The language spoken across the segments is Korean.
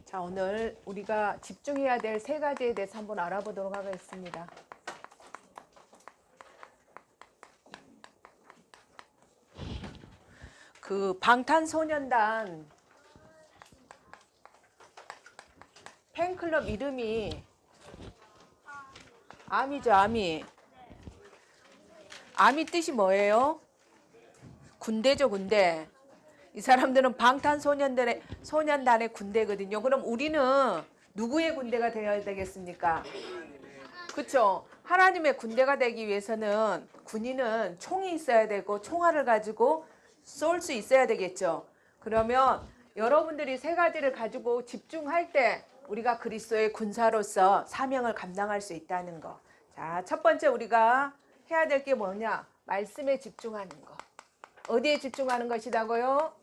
자, 오늘 우리가 집중해야 될 세 가지에 대해서 한번 알아보도록 하겠습니다. 그 방탄소년단 팬클럽 이름이 아미죠, 아미. 아미 뜻이 뭐예요? 군대죠, 군대. 이 사람들은 방탄소년단의 군대거든요. 그럼 우리는 누구의 군대가 되어야 되겠습니까? 그렇죠. 하나님의 군대가 되기 위해서는 군인은 총이 있어야 되고 총알을 가지고 쏠 수 있어야 되겠죠. 그러면 여러분들이 세 가지를 가지고 집중할 때 우리가 그리스도의 군사로서 사명을 감당할 수 있다는 거. 자, 첫 번째 우리가 해야 될 게 뭐냐? 말씀에 집중하는 거. 어디에 집중하는 것이라고요?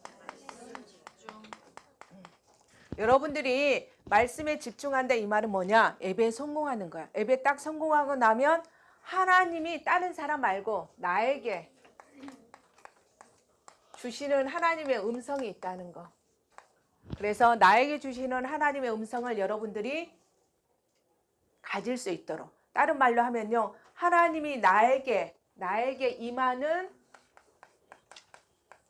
여러분들이 말씀에 집중한다 이 말은 뭐냐? 예배에 성공하는 거야. 예배 딱 성공하고 나면 하나님이 다른 사람 말고 나에게 주시는 하나님의 음성이 있다는 거. 그래서 나에게 주시는 하나님의 음성을 여러분들이 가질 수 있도록. 다른 말로 하면요. 하나님이 나에게 임하는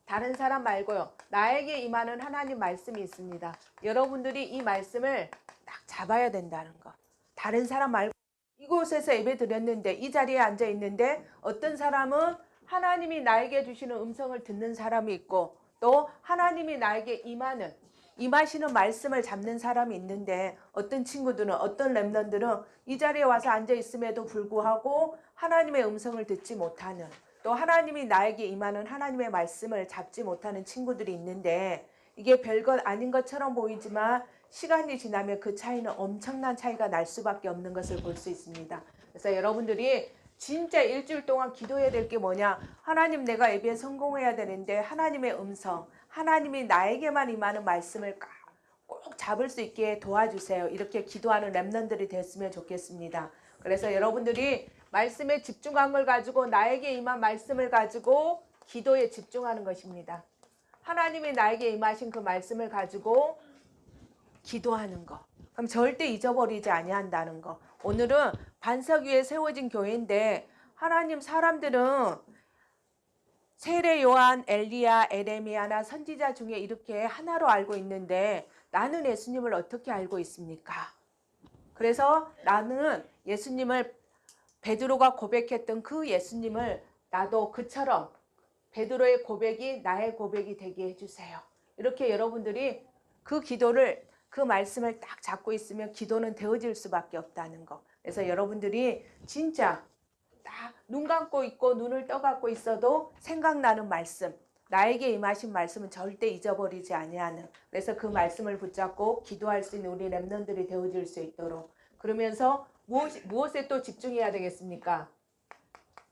다른 사람 말고요. 나에게 임하는 하나님 말씀이 있습니다. 여러분들이 이 말씀을 딱 잡아야 된다는 거. 다른 사람 말고 이곳에서 예배 드렸는데 이 자리에 앉아 있는데 어떤 사람은 하나님이 나에게 주시는 음성을 듣는 사람이 있고 또 하나님이 나에게 임하시는 말씀을 잡는 사람이 있는데 어떤 친구들은 어떤 렘넌트들은 이 자리에 와서 앉아 있음에도 불구하고 하나님의 음성을 듣지 못하는 또 하나님이 나에게 임하는 하나님의 말씀을 잡지 못하는 친구들이 있는데 이게 별것 아닌 것처럼 보이지만 시간이 지나면 그 차이는 엄청난 차이가 날 수밖에 없는 것을 볼 수 있습니다. 그래서 여러분들이 진짜 일주일 동안 기도해야 될 게 뭐냐? 하나님 내가 예배에 성공해야 되는데 하나님의 음성, 하나님이 나에게만 임하는 말씀을 꼭 잡을 수 있게 도와주세요. 이렇게 기도하는 렘넌트들이 됐으면 좋겠습니다. 그래서 여러분들이 말씀에 집중한 걸 가지고 나에게 임한 말씀을 가지고 기도에 집중하는 것입니다. 하나님이 나에게 임하신 그 말씀을 가지고 기도하는 거. 그럼 절대 잊어버리지 아니한다는 거. 오늘은 반석 위에 세워진 교회인데 하나님 사람들은 세례 요한, 엘리야, 에레미야나 선지자 중에 이렇게 하나로 알고 있는데 나는 예수님을 어떻게 알고 있습니까? 그래서 나는 예수님을 베드로가 고백했던 그 예수님을 나도 그처럼 베드로의 고백이 나의 고백이 되게 해주세요. 이렇게 여러분들이 그 기도를 그 말씀을 딱 잡고 있으면 기도는 되어질 수밖에 없다는 거. 그래서 여러분들이 진짜 딱 눈 감고 있고 눈을 떠갖고 있어도 생각나는 말씀, 나에게 임하신 말씀은 절대 잊어버리지 아니하는. 그래서 그 말씀을 붙잡고 기도할 수 있는 우리 렘넌트들이 되어질 수 있도록. 그러면서 무엇에 또 집중해야 되겠습니까?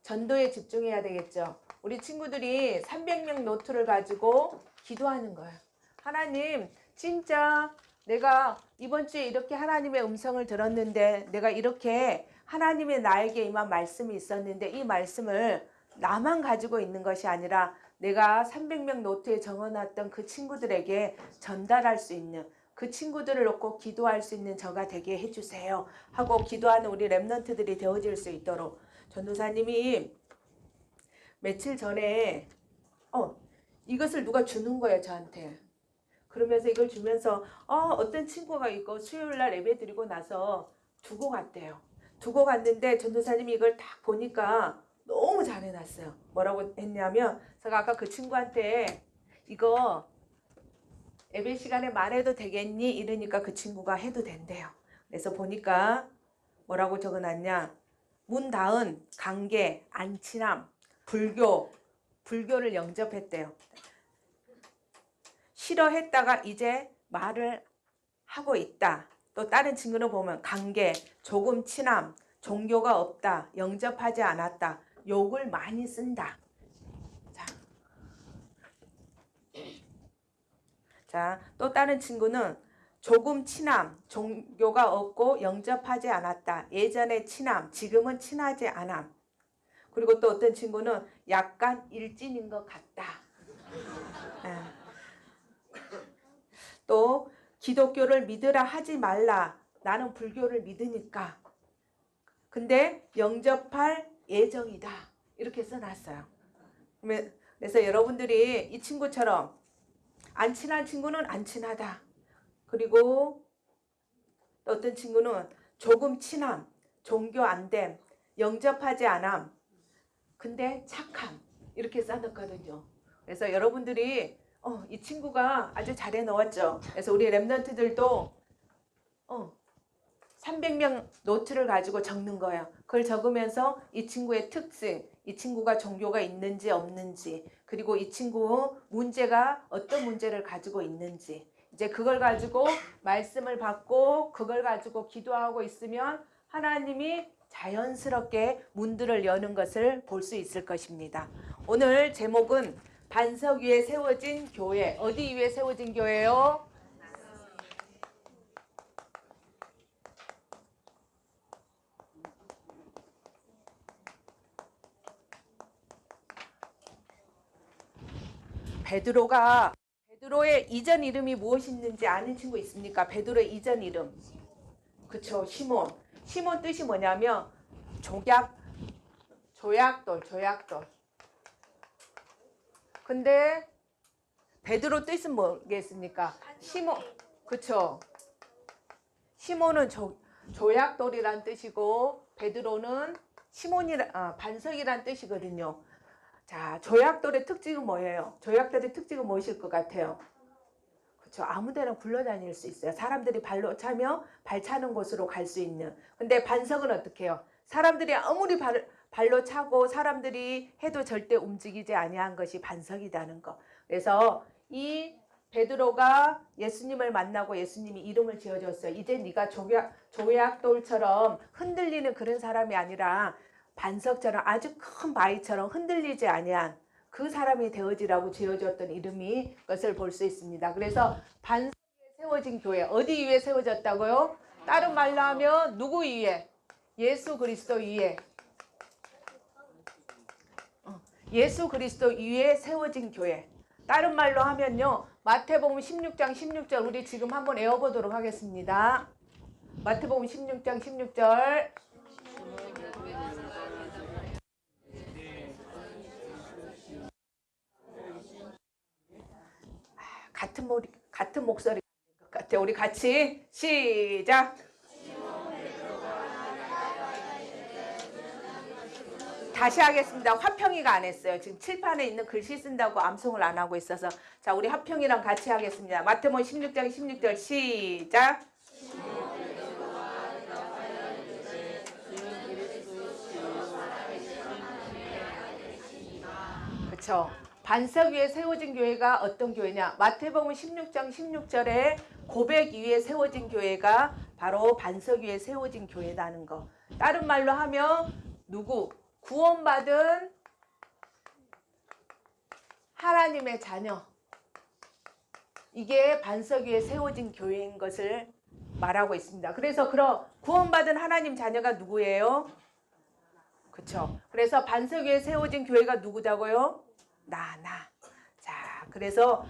전도에 집중해야 되겠죠. 우리 친구들이 300명 노트를 가지고 기도하는 거예요. 하나님, 진짜 내가 이번 주에 이렇게 하나님의 음성을 들었는데 내가 이렇게 하나님의 나에게 임한 말씀이 있었는데 이 말씀을 나만 가지고 있는 것이 아니라 내가 300명 노트에 적어놨던 그 친구들에게 전달할 수 있는 그 친구들을 놓고 기도할 수 있는 저가 되게 해주세요 하고 기도하는 우리 렘넌트들이 되어질 수 있도록. 전도사님이 며칠 전에 이것을 누가 주는 거예요 저한테. 그러면서 이걸 주면서 어떤 친구가 이거 수요일날 예배 드리고 나서 두고 갔대요. 두고 갔는데 전도사님이 이걸 딱 보니까 너무 잘 해놨어요. 뭐라고 했냐면 제가 아까 그 친구한테 이거 예배 시간에 말해도 되겠니? 이러니까 그 친구가 해도 된대요. 그래서 보니까 뭐라고 적어놨냐. 문다은, 관계, 안친함, 불교를 영접했대요. 싫어했다가 이제 말을 하고 있다. 또 다른 친구는 보면 관계, 조금 친함, 종교가 없다, 영접하지 않았다, 욕을 많이 쓴다. 자, 또 다른 친구는 조금 친함, 종교가 없고 영접하지 않았다. 예전에 친함, 지금은 친하지 않함. 그리고 또 어떤 친구는 약간 일진인 것 같다. 또 기독교를 믿으라 하지 말라. 나는 불교를 믿으니까. 근데 영접할 예정이다. 이렇게 써놨어요. 그래서 여러분들이 이 친구처럼 안 친한 친구는 안 친하다. 그리고 어떤 친구는 조금 친함, 종교 안 됨, 영접하지 않함, 근데 착함. 이렇게 써놨거든요. 그래서 여러분들이 이 친구가 아주 잘해 놓았죠. 그래서 우리 랩런트들도 300명 노트를 가지고 적는 거예요. 그걸 적으면서 이 친구의 특징, 이 친구가 종교가 있는지 없는지, 그리고 이 친구 문제가 어떤 문제를 가지고 있는지, 이제 그걸 가지고 말씀을 받고 그걸 가지고 기도하고 있으면 하나님이 자연스럽게 문들을 여는 것을 볼 수 있을 것입니다. 오늘 제목은 반석 위에 세워진 교회. 어디 위에 세워진 교회요? 베드로의 이전 이름이 무엇인지 아는 친구 있습니까? 베드로의 이전 이름. 그쵸, 시몬. 시몬 뜻이 뭐냐면 조약돌. 근데 베드로 뜻은 뭐겠습니까? 시몬. 그쵸. 시몬은 조약돌이란 뜻이고 베드로는 반석이란 뜻이거든요. 자, 조약돌의 특징은 뭐예요? 조약돌의 특징은 무엇일 것 같아요? 그렇죠. 아무데나 굴러다닐 수 있어요. 사람들이 발로 차며 발 차는 곳으로 갈 수 있는. 근데 반석은 어떻게 해요? 사람들이 아무리 발로 차고 사람들이 해도 절대 움직이지 아니한 것이 반석이라는 거. 그래서 이 베드로가 예수님을 만나고 예수님이 이름을 지어줬어요. 이제 네가 조약돌처럼 흔들리는 그런 사람이 아니라 반석처럼 아주 큰 바위처럼 흔들리지 아니한 그 사람이 되어지라고 지어줬던 이름이 것을 볼 수 있습니다. 그래서 반석 위에 세워진 교회. 어디 위에 세워졌다고요? 다른 말로 하면 누구 위에? 예수 그리스도 위에. 예수 그리스도 위에 세워진 교회. 다른 말로 하면요. 마태복음 16장 16절 우리 지금 한번 외워보도록 하겠습니다. 마태복음 16장 16절. 같은 목소리 것 같아요. 우리 같이 시작. 다시 하겠습니다. 화평이가 안 했어요. 지금 칠판에 있는 글씨 쓴다고 암송을 안 하고 있어서. 자, 우리 화평이랑 같이 하겠습니다. 마태복음 16장 16절 시작. 그렇죠. 반석 위에 세워진 교회가 어떤 교회냐? 마태복음 16장 16절에 고백 위에 세워진 교회가 바로 반석 위에 세워진 교회라는 거. 다른 말로 하면 누구? 구원받은 하나님의 자녀. 이게 반석 위에 세워진 교회인 것을 말하고 있습니다. 그래서 그럼 구원받은 하나님 자녀가 누구예요? 그렇죠. 그래서 반석 위에 세워진 교회가 누구다고요? 나. 자, 그래서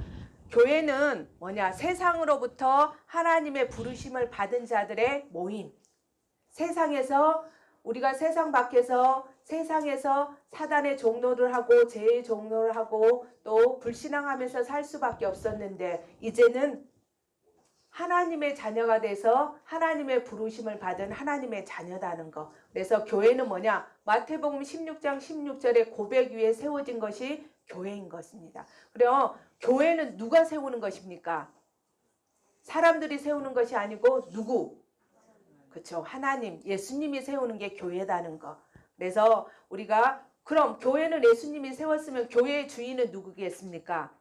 교회는 뭐냐? 세상으로부터 하나님의 부르심을 받은 자들의 모임. 세상에서 우리가 세상 밖에서 세상에서 사단의 종노를 하고 죄의 종노를 하고 또 불신앙하면서 살 수밖에 없었는데 이제는 하나님의 자녀가 돼서 하나님의 부르심을 받은 하나님의 자녀다는 거. 그래서 교회는 뭐냐? 마태복음 16장 16절에 고백 위에 세워진 것이 교회인 것입니다. 그래요. 교회는 누가 세우는 것입니까? 사람들이 세우는 것이 아니고 누구? 그렇죠. 하나님, 예수님이 세우는 게 교회다는 거. 그래서 우리가 그럼 교회는 예수님이 세웠으면 교회의 주인은 누구겠습니까?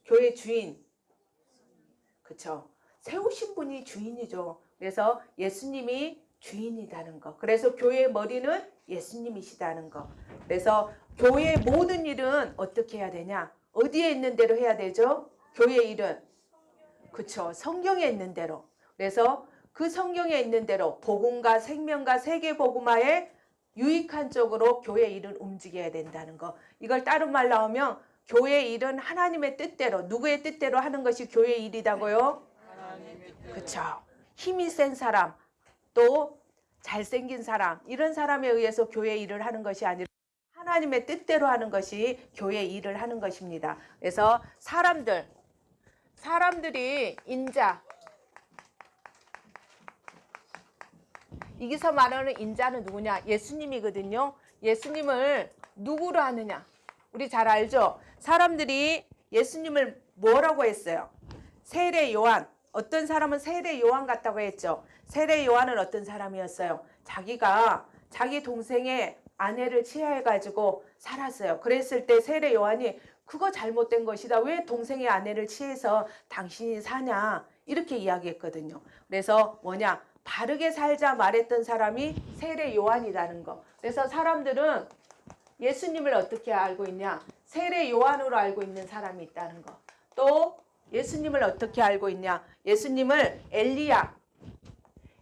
교회 주인. 그렇죠. 세우신 분이 주인이죠. 그래서 예수님이 주인이라는 거. 그래서 교회의 머리는 예수님이시다는 거. 그래서 교회의 모든 일은 어떻게 해야 되냐? 어디에 있는 대로 해야 되죠? 교회의 일은. 그렇죠. 성경에 있는 대로. 그래서 그 성경에 있는 대로 복음과 생명과 세계복음화에 유익한 쪽으로 교회의 일은 움직여야 된다는 거. 이걸 다른 말로 하면 교회의 일은 하나님의 뜻대로 누구의 뜻대로 하는 것이 교회의 일이라고요? 그쵸? 힘이 센 사람, 또 잘생긴 사람, 이런 사람에 의해서 교회 일을 하는 것이 아니라 하나님의 뜻대로 하는 것이 교회 일을 하는 것입니다. 그래서 사람들이 인자, 여기서 말하는 인자는 누구냐? 예수님이거든요. 예수님을 누구로 하느냐? 우리 잘 알죠? 사람들이 예수님을 뭐라고 했어요? 세례 요한. 어떤 사람은 세례 요한 같다고 했죠. 세례 요한은 어떤 사람이었어요? 자기가 자기 동생의 아내를 취해가지고 살았어요. 그랬을 때 세례 요한이 그거 잘못된 것이다. 왜 동생의 아내를 취해서 당신이 사냐? 이렇게 이야기했거든요. 그래서 뭐냐? 바르게 살자 말했던 사람이 세례 요한이라는 거. 그래서 사람들은 예수님을 어떻게 알고 있냐? 세례 요한으로 알고 있는 사람이 있다는 거. 또 예수님을 어떻게 알고 있냐? 예수님을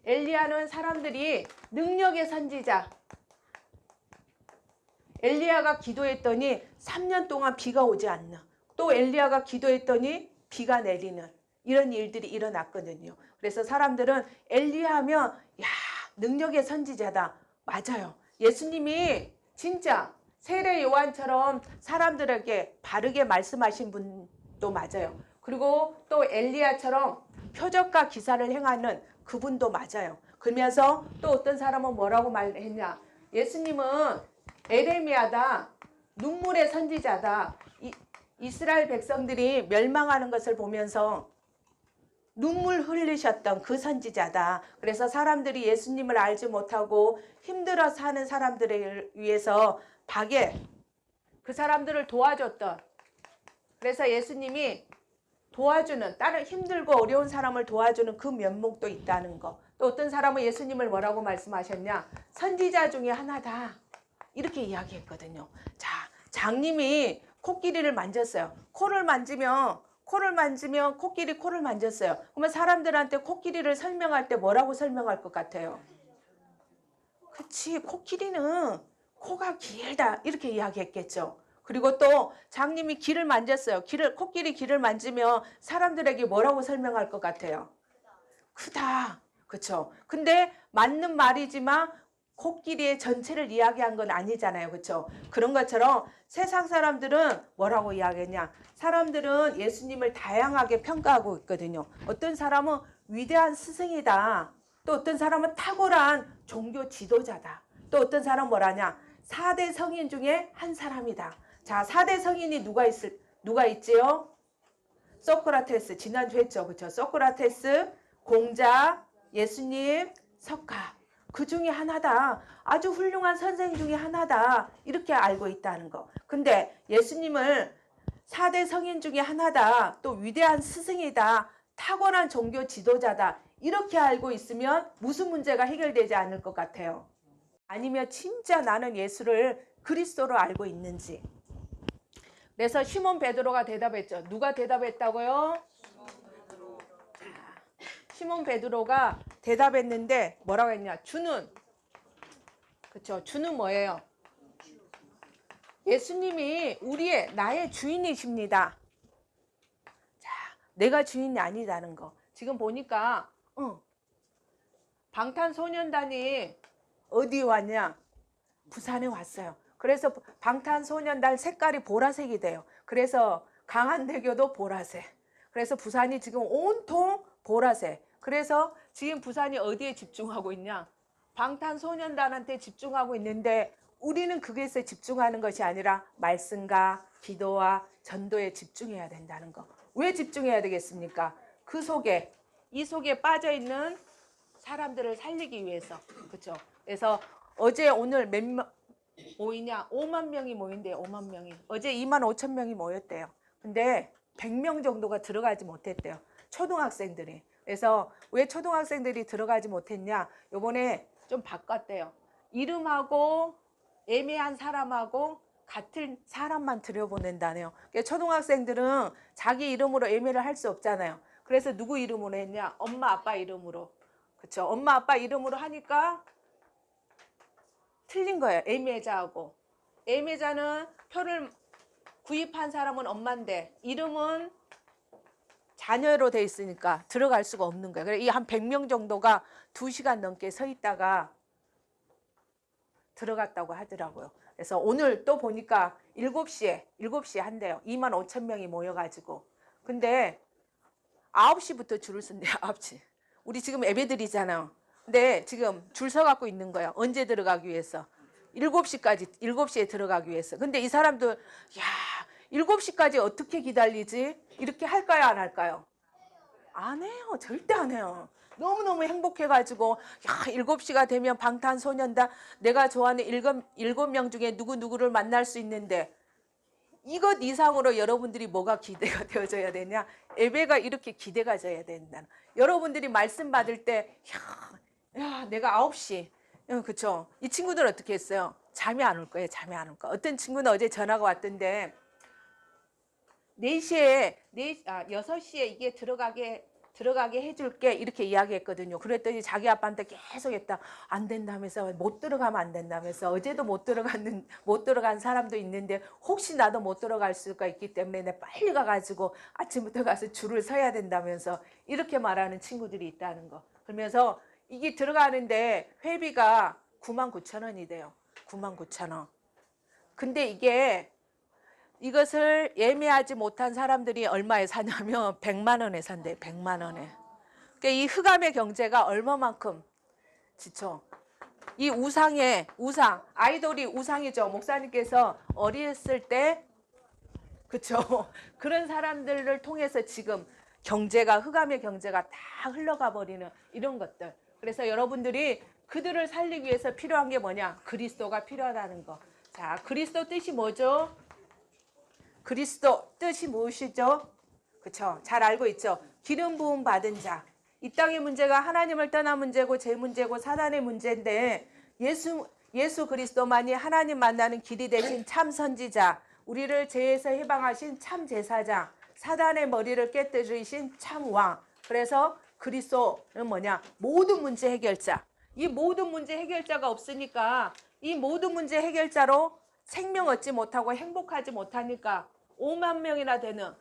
엘리야는 사람들이 능력의 선지자. 엘리야가 기도했더니 3년 동안 비가 오지 않는. 또 엘리야가 기도했더니 비가 내리는. 이런 일들이 일어났거든요. 그래서 사람들은 엘리야 하면 야, 능력의 선지자다. 맞아요. 예수님이 진짜 세례 요한처럼 사람들에게 바르게 말씀하신 분도 맞아요. 그리고 또 엘리야처럼 표적과 기사를 행하는 그분도 맞아요. 그러면서 또 어떤 사람은 뭐라고 말했냐? 예수님은 에레미야다. 눈물의 선지자다. 이스라엘 백성들이 멸망하는 것을 보면서 눈물 흘리셨던 그 선지자다. 그래서 사람들이 예수님을 알지 못하고 힘들어 사는 사람들을 위해서 그 사람들을 도와줬던, 그래서 예수님이 도와주는, 다른 힘들고 어려운 사람을 도와주는 그 면목도 있다는 거. 또 어떤 사람은 예수님을 뭐라고 말씀하셨냐? 선지자 중에 하나다. 이렇게 이야기했거든요. 자, 장님이 코끼리를 만졌어요. 코를 만지면 코끼리 코를 만졌어요. 그러면 사람들한테 코끼리를 설명할 때 뭐라고 설명할 것 같아요? 그치, 코끼리는 코가 길다. 이렇게 이야기했겠죠. 그리고 또 장님이 귀를 만졌어요. 코끼리 귀를 만지면 사람들에게 뭐라고 설명할 것 같아요? 크다. 그쵸? 근데 맞는 말이지만 코끼리의 전체를 이야기한 건 아니잖아요. 그렇죠? 그런 것처럼 세상 사람들은 뭐라고 이야기했냐? 사람들은 예수님을 다양하게 평가하고 있거든요. 어떤 사람은 위대한 스승이다. 또 어떤 사람은 탁월한 종교 지도자다. 또 어떤 사람은 뭐라냐? 4대 성인 중에 한 사람이다. 자, 4대 성인이 누가 있지요? 소크라테스, 지난주 했죠. 그렇죠? 소크라테스, 공자, 예수님, 석가. 그 중에 하나다. 아주 훌륭한 선생 중에 하나다. 이렇게 알고 있다는 거. 근데 예수님을 4대 성인 중에 하나다. 또 위대한 스승이다. 탁월한 종교 지도자다. 이렇게 알고 있으면 무슨 문제가 해결되지 않을 것 같아요? 아니면 진짜 나는 예수를 그리스도로 알고 있는지. 그래서 시몬 베드로가 대답했죠. 누가 대답했다고요? 시몬 베드로가 대답했는데 뭐라고 했냐? 주는, 그쵸? 주는 뭐예요? 예수님이 나의 주인이십니다. 자, 내가 주인이 아니다는 거. 지금 보니까 방탄소년단이 어디 왔냐? 부산에 왔어요. 그래서 방탄소년단 색깔이 보라색이 돼요. 그래서 강한대교도 보라색. 그래서 부산이 지금 온통 보라색. 그래서 지금 부산이 어디에 집중하고 있냐? 방탄소년단한테 집중하고 있는데 우리는 그것에 집중하는 것이 아니라 말씀과 기도와 전도에 집중해야 된다는 거. 왜 집중해야 되겠습니까? 이 속에 빠져있는 사람들을 살리기 위해서. 그렇죠? 그래서 오늘 몇 명 모이냐? 5만 명이 모인대요. 5만 명이. 어제 2만 5천 명이 모였대요. 근데 100명 정도가 들어가지 못했대요. 초등학생들이. 그래서 왜 초등학생들이 들어가지 못했냐? 요번에 좀 바꿨대요. 이름하고 애매한 사람하고 같은 사람만 들여보낸다네요. 그러니까 초등학생들은 자기 이름으로 애매를 할 수 없잖아요. 그래서 누구 이름으로 했냐? 엄마 아빠 이름으로. 그렇죠? 엄마 아빠 이름으로 하니까 틀린 거예요. 애매자하고. 애매자는 표를 구입한 사람은 엄마인데 이름은 잔여로 돼 있으니까 들어갈 수가 없는 거예요. 그래서 이 한 100명 정도가 2시간 넘게 서 있다가 들어갔다고 하더라고요. 그래서 오늘 또 보니까 7시에 한대요. 25,000명이 모여가지고. 근데 9시부터 줄을 쓴대요. 9시. 우리 지금 예배드리잖아요. 근데 지금 줄 서갖고 있는 거예요. 언제 들어가기 위해서. 7시에 들어가기 위해서. 근데 이 사람들, 야, 7시까지 어떻게 기다리지? 이렇게 할까요, 안 할까요? 안 해요. 절대 안 해요. 너무너무 행복해가지고, 야, 7시가 되면 방탄소년단, 내가 좋아하는 7명 중에 누구누구를 만날 수 있는데, 이것 이상으로 여러분들이 뭐가 기대가 되어져야 되냐? 예배가 이렇게 기대가 져야 된다. 여러분들이 말씀 받을 때, 야, 내가 9시. 그쵸. 이 친구들 어떻게 했어요? 잠이 안 올 거예요. 잠이 안 올 거예요. 어떤 친구는 어제 전화가 왔던데, 6시에 이게 들어가게 해줄게. 이렇게 이야기했거든요. 그랬더니 자기 아빠한테 계속 했다. 안 된다면서, 못 들어가면 안 된다면서, 어제도 못 들어간 사람도 있는데, 혹시 나도 못 들어갈 수가 있기 때문에 내가 빨리 가가지고 아침부터 가서 줄을 서야 된다면서, 이렇게 말하는 친구들이 있다는 거. 그러면서 이게 들어가는데 회비가 99,000원이 돼요. 99,000원. 근데 이것을 예매하지 못한 사람들이 얼마에 사냐면 100만 원에 산대요. 100만 원에. 그러니까 이 흑암의 경제가 얼마만큼 지쳐. 이 우상, 아이돌이 우상이죠. 목사님께서 어렸을 때, 그쵸. 그런 사람들을 통해서 지금 흑암의 경제가 다 흘러가 버리는 이런 것들. 그래서 여러분들이 그들을 살리기 위해서 필요한 게 뭐냐? 그리스도가 필요하다는 거. 자, 그리스도 뜻이 뭐죠? 그리스도 뜻이 무엇이죠? 그쵸? 잘 알고 있죠? 기름 부음 받은 자. 이 땅의 문제가 하나님을 떠난 문제고 제 문제고 사단의 문제인데 예수 그리스도만이 하나님 만나는 길이 되신 참 선지자, 우리를 죄에서 해방하신 참 제사장, 사단의 머리를 깨뜨리신 참 왕. 그래서 그리스도는 뭐냐? 모든 문제 해결자. 이 모든 문제 해결자가 없으니까 이 모든 문제 해결자로 생명 얻지 못하고 행복하지 못하니까 5만 명이나 되는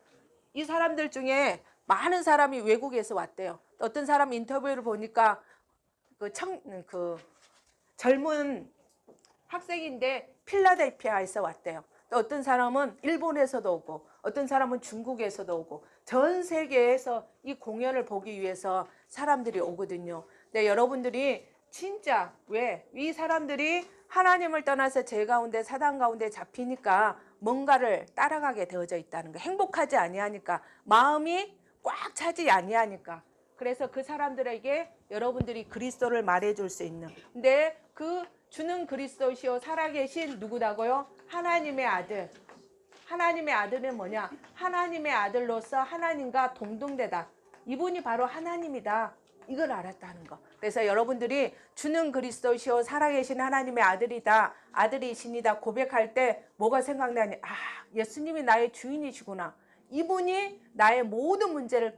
이 사람들 중에 많은 사람이 외국에서 왔대요. 어떤 사람 인터뷰를 보니까 그 젊은 학생인데 필라델피아에서 왔대요. 또 어떤 사람은 일본에서도 오고 어떤 사람은 중국에서도 오고 전 세계에서 이 공연을 보기 위해서 사람들이 오거든요. 근데 여러분들이 진짜 왜 이 사람들이 하나님을 떠나서 죄 가운데 사단 가운데 잡히니까 뭔가를 따라가게 되어져 있다는 거. 행복하지 아니하니까 마음이 꽉 차지 아니하니까. 그래서 그 사람들에게 여러분들이 그리스도를 말해줄 수 있는. 근데 그 주는 그리스도시요 살아계신 누구다고요? 하나님의 아들. 하나님의 아들은 뭐냐? 하나님의 아들로서 하나님과 동등되다. 이분이 바로 하나님이다. 이걸 알았다는 거. 그래서 여러분들이 주는 그리스도시요 살아계신 하나님의 아들이다. 아들이신이다. 고백할 때 뭐가 생각나니? 아, 예수님이 나의 주인이시구나. 이분이 나의 모든 문제를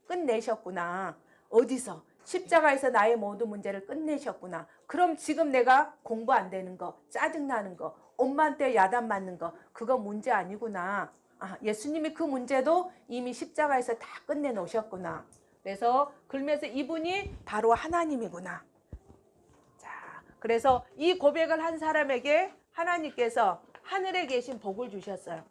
끝내셨구나. 어디서? 십자가에서 나의 모든 문제를 끝내셨구나. 그럼 지금 내가 공부 안 되는 거, 짜증나는 거, 엄마한테 야단 맞는 거, 그거 문제 아니구나. 아, 예수님이 그 문제도 이미 십자가에서 다 끝내놓으셨구나. 그래서 그러면서 이분이 바로 하나님이구나. 자, 그래서 이 고백을 한 사람에게 하나님께서 하늘에 계신 복을 주셨어요.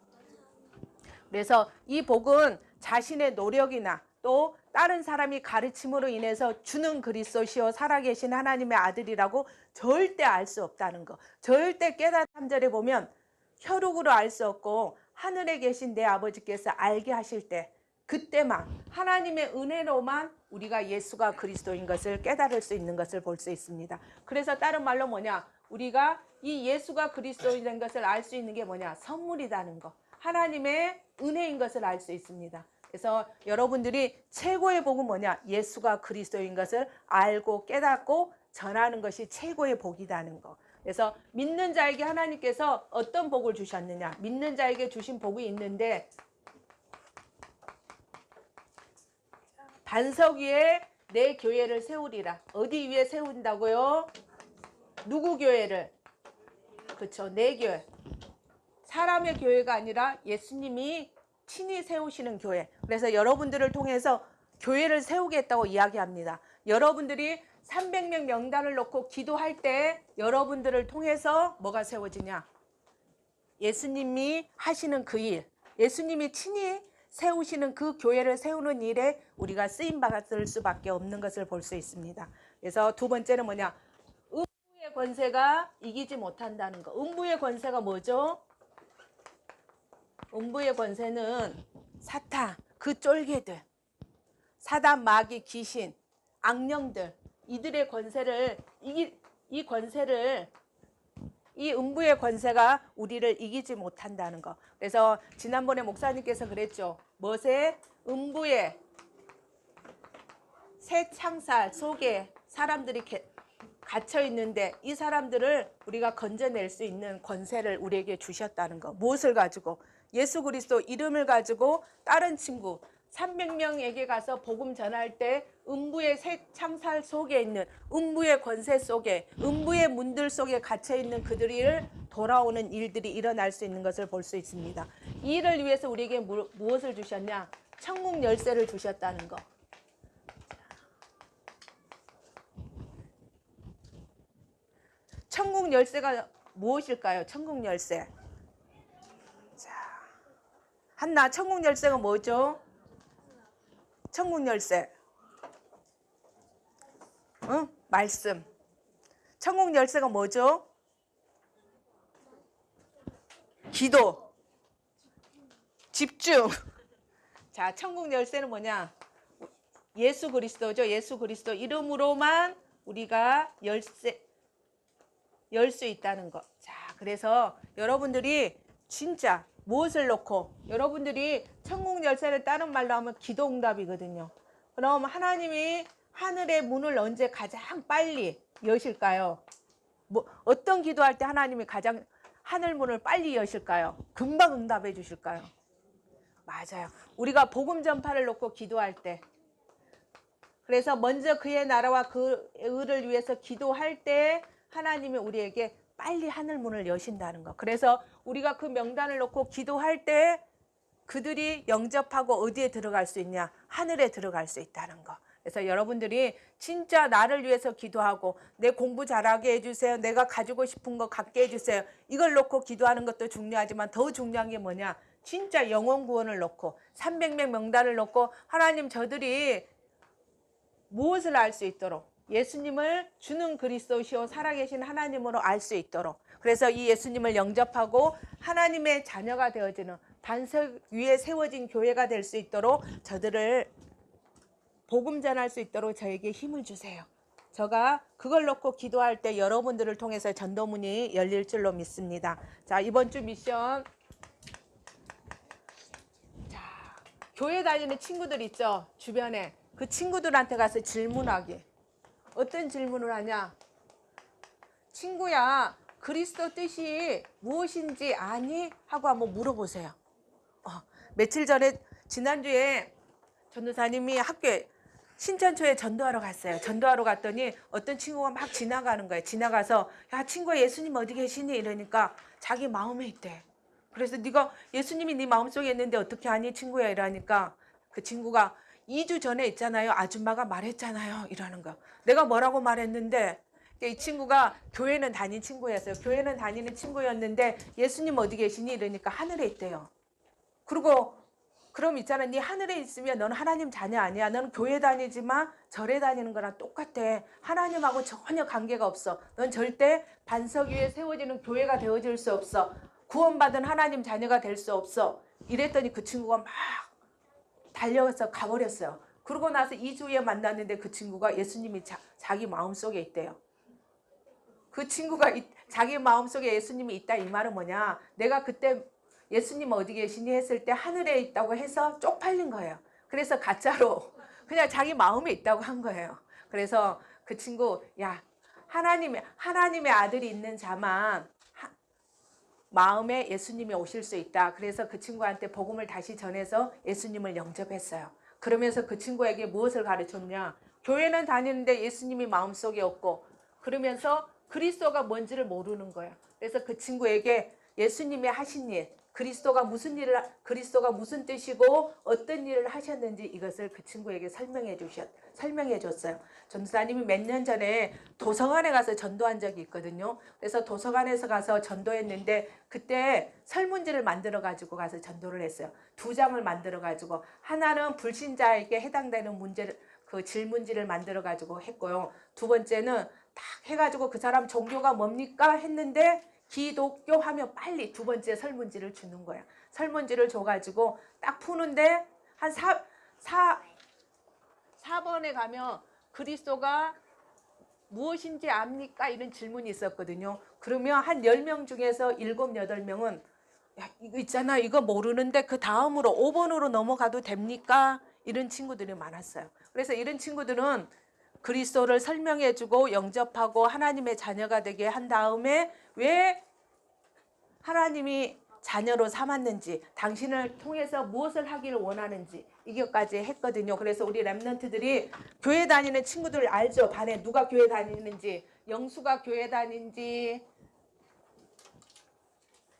그래서 이 복은 자신의 노력이나 또 다른 사람이 가르침으로 인해서 주는 그리스도시요 살아계신 하나님의 아들이라고 절대 알 수 없다는 거. 절대 깨닫 3절에 보면 혈육으로 알 수 없고 하늘에 계신 내 아버지께서 알게 하실 때 그때만 하나님의 은혜로만 우리가 예수가 그리스도인 것을 깨달을 수 있는 것을 볼 수 있습니다. 그래서 다른 말로 뭐냐? 우리가 이 예수가 그리스도인 것을 알 수 있는 게 뭐냐? 선물이라는 거. 하나님의 은혜인 것을 알 수 있습니다. 그래서 여러분들이 최고의 복은 뭐냐? 예수가 그리스도인 것을 알고 깨닫고 전하는 것이 최고의 복이라는 거. 그래서 믿는 자에게 하나님께서 어떤 복을 주셨느냐? 믿는 자에게 주신 복이 있는데 반석 위에 내 교회를 세우리라. 어디 위에 세운다고요? 누구 교회를? 그렇죠. 내 교회. 사람의 교회가 아니라 예수님이 친히 세우시는 교회. 그래서 여러분들을 통해서 교회를 세우겠다고 이야기합니다. 여러분들이 300명 명단을 놓고 기도할 때 여러분들을 통해서 뭐가 세워지냐? 예수님이 하시는 그 일, 예수님이 친히 세우시는 그 교회를 세우는 일에 우리가 쓰임받을 수밖에 없는 것을 볼 수 있습니다. 그래서 두 번째는 뭐냐? 음부의 권세가 이기지 못한다는 거. 음부의 권세가 뭐죠? 음부의 권세는 사탄, 그 쫄개들, 사단, 마귀, 귀신, 악령들, 이들의 권세를 이 권세를 이 음부의 권세가 우리를 이기지 못한다는 거. 그래서 지난번에 목사님께서 그랬죠. 멋에 음부의 새 창살 속에 사람들이 갇혀 있는데 이 사람들을 우리가 건져낼 수 있는 권세를 우리에게 주셨다는 거. 무엇을 가지고? 예수 그리스도 이름을 가지고 다른 친구 300명에게 가서 복음 전할 때 음부의 새 창살 속에 있는 음부의 권세 속에 음부의 문들 속에 갇혀 있는 그들이 돌아오는 일들이 일어날 수 있는 것을 볼 수 있습니다. 이 일을 위해서 우리에게 무엇을 주셨냐? 천국 열쇠를 주셨다는 거. 천국 열쇠가 무엇일까요? 천국 열쇠. 자, 한나, 천국 열쇠가 뭐죠? 천국 열쇠. 응? 말씀. 천국 열쇠가 뭐죠? 기도. 집중. 자, 천국 열쇠는 뭐냐? 예수 그리스도죠. 예수 그리스도 이름으로만 우리가 열 수 있다는 것. 자, 그래서 여러분들이 진짜 무엇을 놓고 여러분들이 천국 열쇠를 다른 말로 하면 기도 응답이거든요. 그럼 하나님이 하늘의 문을 언제 가장 빨리 여실까요? 뭐 어떤 기도할 때 하나님이 가장 하늘 문을 빨리 여실까요? 금방 응답해 주실까요? 맞아요. 우리가 복음 전파를 놓고 기도할 때, 그래서 먼저 그의 나라와 그 의를 위해서 기도할 때 하나님이 우리에게 빨리 하늘 문을 여신다는 거. 그래서 우리가 그 명단을 놓고 기도할 때 그들이 영접하고 어디에 들어갈 수 있냐? 하늘에 들어갈 수 있다는 거. 그래서 여러분들이 진짜 나를 위해서 기도하고 내 공부 잘하게 해주세요. 내가 가지고 싶은 거 갖게 해주세요. 이걸 놓고 기도하는 것도 중요하지만 더 중요한 게 뭐냐? 진짜 영혼 구원을 놓고 300명 명단을 놓고 하나님 저들이 무엇을 알 수 있도록 예수님을 주는 그리스도시요 살아계신 하나님으로 알 수 있도록, 그래서 이 예수님을 영접하고 하나님의 자녀가 되어지는 반석 위에 세워진 교회가 될 수 있도록 저들을 복음 전할 수 있도록 저에게 힘을 주세요. 제가 그걸 놓고 기도할 때 여러분들을 통해서 전도문이 열릴 줄로 믿습니다. 자, 이번 주 미션. 자, 교회 다니는 친구들 있죠? 주변에. 그 친구들한테 가서 질문하기. 어떤 질문을 하냐? 친구야, 그리스도 뜻이 무엇인지 아니? 하고 한번 물어보세요. 며칠 전에 지난주에 전도사님이 학교에 신천초에 전도하러 갔어요. 전도하러 갔더니 어떤 친구가 막 지나가는 거예요. 지나가서 야, 친구야, 예수님 어디 계시니? 이러니까 자기 마음에 있대. 그래서 네가 예수님이 네 마음속에 있는데 어떻게 아니 친구야? 이러니까 그 친구가 2주 전에 있잖아요. 아줌마가 말했잖아요. 이러는 거. 내가 뭐라고 말했는데, 이 친구가 교회는 다닌 친구였어요. 교회는 다니는 친구였는데 예수님 어디 계시니? 이러니까 하늘에 있대요. 그리고 그럼 있잖아. 네 하늘에 있으면 넌 하나님 자녀 아니야. 넌 교회 다니지만 절에 다니는 거랑 똑같아. 하나님하고 전혀 관계가 없어. 넌 절대 반석 위에 세워지는 교회가 되어질 수 없어. 구원받은 하나님 자녀가 될 수 없어. 이랬더니 그 친구가 막 달려서 가버렸어요. 그러고 나서 2주 후에 만났는데 그 친구가 예수님이 자기 마음속에 있대요. 그 친구가 자기 마음속에 예수님이 있다 이 말은 뭐냐? 내가 그때 예수님 어디 계시니 했을 때 하늘에 있다고 해서 쪽팔린 거예요. 그래서 가짜로 그냥 자기 마음에 있다고 한 거예요. 그래서 그 친구, 야, 하나님의 아들이 있는 자만 마음에 예수님이 오실 수 있다. 그래서 그 친구한테 복음을 다시 전해서 예수님을 영접했어요. 그러면서 그 친구에게 무엇을 가르쳤냐? 교회는 다니는데 예수님이 마음속에 없고, 그러면서 그리스도가 뭔지를 모르는 거예요. 그래서 그 친구에게 예수님이 하신 일, 그리스도가 무슨 뜻이고 어떤 일을 하셨는지 이것을 그 친구에게 설명해 줬어요. 전도사님이 몇 년 전에 도서관에 가서 전도한 적이 있거든요. 그래서 도서관에서 가서 전도했는데 그때 설문지를 만들어 가지고 가서 전도를 했어요. 2장을 만들어 가지고 하나는 불신자에게 해당되는 문제를 그 질문지를 만들어 가지고 했고요. 두 번째는 딱 해가지고 그 사람 종교가 뭡니까 했는데 기독교 하면 빨리 두 번째 설문지를 주는 거야. 설문지를 줘가지고 딱 푸는데 한 4번에 가면 그리스도가 무엇인지 압니까? 이런 질문이 있었거든요. 그러면 한 10명 중에서 7, 8명은 야, 이거 있잖아. 이거 모르는데 그 다음으로 5번으로 넘어가도 됩니까? 이런 친구들이 많았어요. 그래서 이런 친구들은 그리스도를 설명해주고 영접하고 하나님의 자녀가 되게 한 다음에 왜 하나님이 자녀로 삼았는지 당신을 통해서 무엇을 하기를 원하는지 이것까지 했거든요. 그래서 우리 랩런트들이 교회 다니는 친구들 알죠? 반에 누가 교회 다니는지, 영수가 교회 다니는지,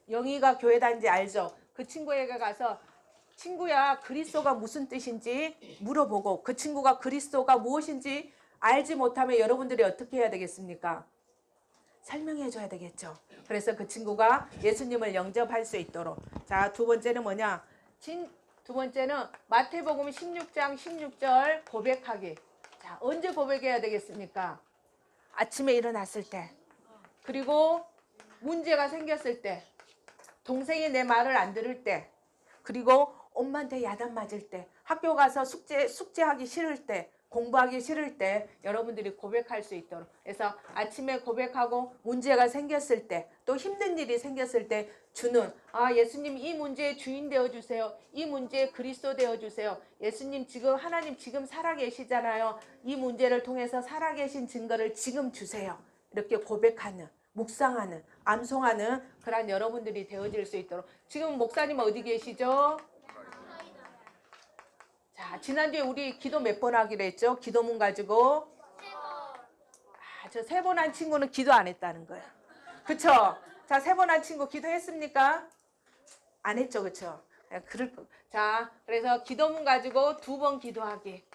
영희가 교회 다니는지 알죠? 그 친구에게 가서 친구야 그리스도가 무슨 뜻인지 물어보고 그 친구가 그리스도가 무엇인지 알지 못하면 여러분들이 어떻게 해야 되겠습니까? 설명해 줘야 되겠죠. 그래서 그 친구가 예수님을 영접할 수 있도록. 자, 두 번째는 뭐냐? 두 번째는 마태복음 16장 16절 고백하기. 자, 언제 고백해야 되겠습니까? 아침에 일어났을 때. 그리고 문제가 생겼을 때. 동생이 내 말을 안 들을 때. 그리고 엄마한테 야단 맞을 때. 학교 가서 숙제하기 싫을 때. 공부하기 싫을 때 여러분들이 고백할 수 있도록. 그래서 아침에 고백하고 문제가 생겼을 때 또 힘든 일이 생겼을 때 주는 예수님 이 문제의 주인 되어주세요. 이 문제의 그리스도 되어주세요. 예수님 지금 하나님 지금 살아계시잖아요. 이 문제를 통해서 살아계신 증거를 지금 주세요. 이렇게 고백하는 묵상하는 암송하는 그런 여러분들이 되어질 수 있도록. 지금 목사님 어디 계시죠? 자, 지난주에 우리 기도 몇 번 하기로 했죠? 기도문 가지고. 저 3번 한 친구는 기도 안 했다는 거야. 그쵸? 자, 3번 한 친구 기도했습니까? 안 했죠, 그쵸? 자, 그래서 기도문 가지고 2번 기도하기.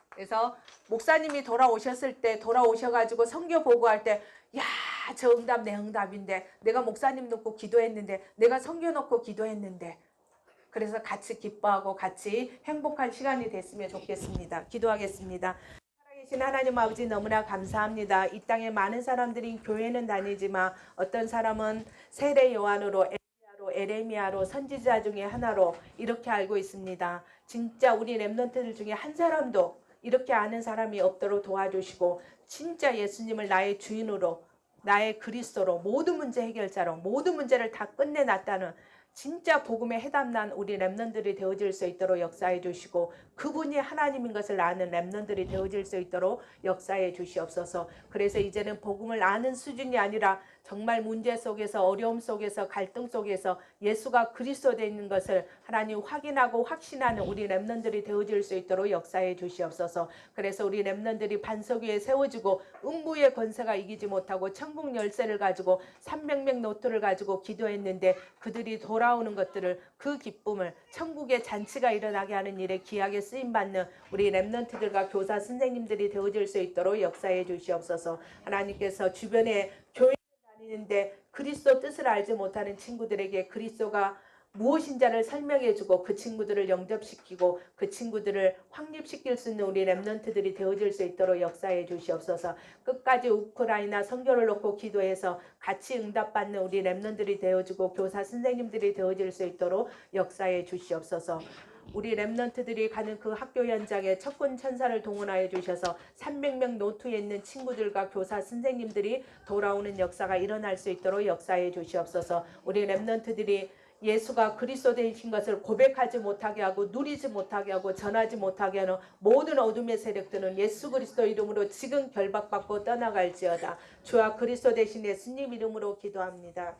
그래서 목사님이 돌아오셔가지고 성교 보고할 때, 야, 저 응답 내 응답인데, 내가 목사님 놓고 기도했는데, 내가 성교 놓고 기도했는데, 그래서 같이 기뻐하고 같이 행복한 시간이 됐으면 좋겠습니다. 기도하겠습니다. 살아계신 하나님 아버지 너무나 감사합니다. 이 땅에 많은 사람들이 교회는 다니지만 어떤 사람은 세례 요한으로 에레미야로 선지자 중에 하나로 이렇게 알고 있습니다. 진짜 우리 랩런트들 중에 한 사람도 이렇게 아는 사람이 없도록 도와주시고 진짜 예수님을 나의 주인으로 나의 그리스도로 모든 문제 해결자로 모든 문제를 다 끝내놨다는 진짜 복음에 해답난 우리 랩런들이 되어질 수 있도록 역사해 주시고 그분이 하나님인 것을 아는 랩런들이 되어질 수 있도록 역사해 주시옵소서. 그래서 이제는 복음을 아는 수준이 아니라 정말 문제 속에서 어려움 속에서 갈등 속에서 예수가 그리스도 되는 것을 하나님 확인하고 확신하는 우리 랩런들이 되어질 수 있도록 역사해 주시옵소서. 그래서 우리 랩런들이 반석 위에 세워지고 음부의 권세가 이기지 못하고 천국 열쇠를 가지고 300명 노트를 가지고 기도했는데 그들이 돌아오는 것들을 그 기쁨을 천국의 잔치가 일어나게 하는 일에 귀하게 쓰임받는 우리 랩런트들과 교사 선생님들이 되어질 수 있도록 역사해 주시옵소서. 하나님께서 주변에 교회 다니는데 그리스도 뜻을 알지 못하는 친구들에게 그리스도가 무엇인지를 설명해주고 그 친구들을 영접시키고 그 친구들을 확립시킬 수 있는 우리 랩런트들이 되어질 수 있도록 역사해 주시옵소서. 끝까지 우크라이나 선교를 놓고 기도해서 같이 응답받는 우리 랩런트들이 되어주고 교사 선생님들이 되어질 수 있도록 역사해 주시옵소서. 우리 랩런트들이 가는 그 학교 현장에 척군 천사를 동원하여 주셔서 300명 노트에 있는 친구들과 교사 선생님들이 돌아오는 역사가 일어날 수 있도록 역사해 주시옵소서. 우리 랩런트들이 예수가 그리스도 되신 것을 고백하지 못하게 하고 누리지 못하게 하고 전하지 못하게 하는 모든 어둠의 세력들은 예수 그리스도 이름으로 지금 결박받고 떠나갈지어다. 주와 그리스도 되신 예수님 이름으로 기도합니다.